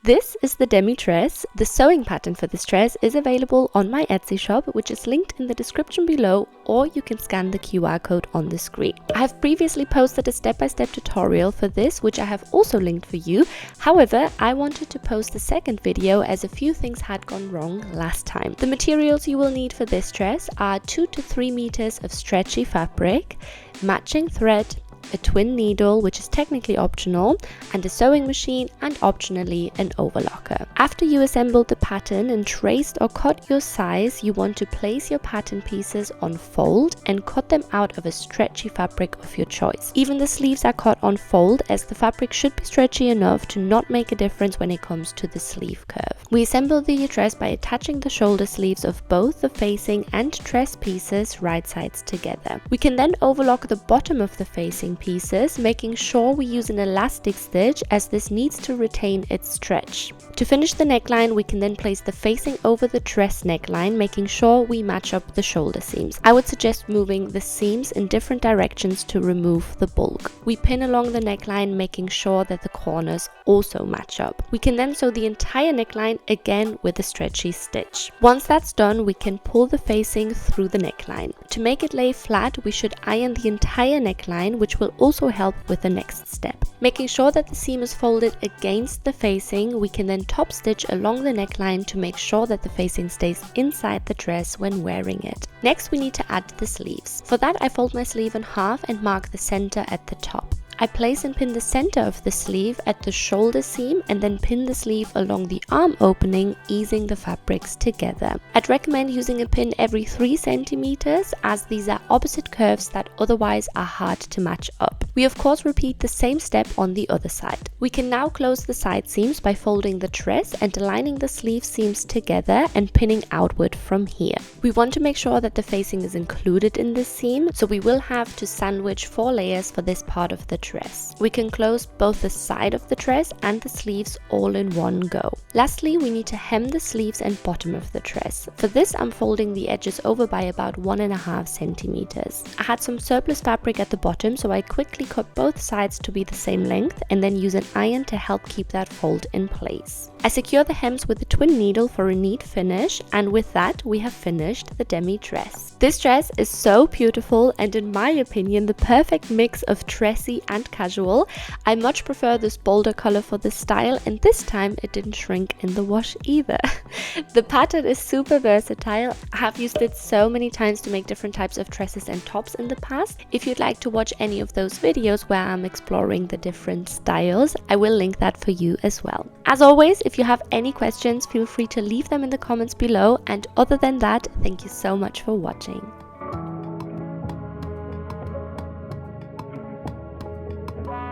This is the Demi Dress. The sewing pattern for this dress is available on my Etsy shop, which is linked in the description below, or you can scan the QR code on the screen. I have previously posted a step-by-step tutorial for this, which I have also linked for you. However, I wanted to post a second video as a few things had gone wrong last time. The materials you will need for this dress are 2 to 3 meters of stretchy fabric, matching thread, a twin needle, which is technically optional, and a sewing machine, and optionally an overlocker. After you assembled the pattern and traced or cut your size, you want to place your pattern pieces on fold and cut them out of a stretchy fabric of your choice. Even the sleeves are cut on fold, as the fabric should be stretchy enough to not make a difference when it comes to the sleeve curve. We assemble the dress by attaching the shoulder sleeves of both the facing and dress pieces right sides together. We can then overlock the bottom of the facing pieces, making sure we use an elastic stitch, as this needs to retain its stretch. To finish the neckline, we can then place the facing over the dress neckline, making sure we match up the shoulder seams. I would suggest moving the seams in different directions to remove the bulk. We pin along the neckline, making sure that the corners also match up. We can then sew the entire neckline again with a stretchy stitch. Once that's done, we can pull the facing through the neckline. To make it lay flat, we should iron the entire neckline, which will also help with the next step. Making sure that the seam is folded against the facing, we can then top stitch along the neckline to make sure that the facing stays inside the dress when wearing it. Next, we need to add the sleeves. For that, I fold my sleeve in half and mark the center at the top. I place and pin the center of the sleeve at the shoulder seam and then pin the sleeve along the arm opening, easing the fabrics together. I'd recommend using a pin every 3 centimeters, as these are opposite curves that otherwise are hard to match up. We of course repeat the same step on the other side. We can now close the side seams by folding the dress and aligning the sleeve seams together and pinning outward from here. We want to make sure that the facing is included in this seam, so we will have to sandwich 4 layers for this part of the dress. We can close both the side of the dress and the sleeves all in one go. Lastly, we need to hem the sleeves and bottom of the dress. For this, I'm folding the edges over by about 1.5 centimeters. I had some surplus fabric at the bottom, so I quickly cut both sides to be the same length and then use an iron to help keep that fold in place. I secure the hems with a twin needle for a neat finish, and with that we have finished the Demi Dress. This dress is so beautiful and, in my opinion, the perfect mix of dressy and casual. I much prefer this bolder color for this style, and this time it didn't shrink in the wash either. The pattern is super versatile. I have used it so many times to make different types of dresses and tops in the past. If you'd like to watch any of those videos where I'm exploring the different styles, I will link that for you as well. As always, if you have any questions, feel free to leave them in the comments below, and other than that, thank you so much for watching.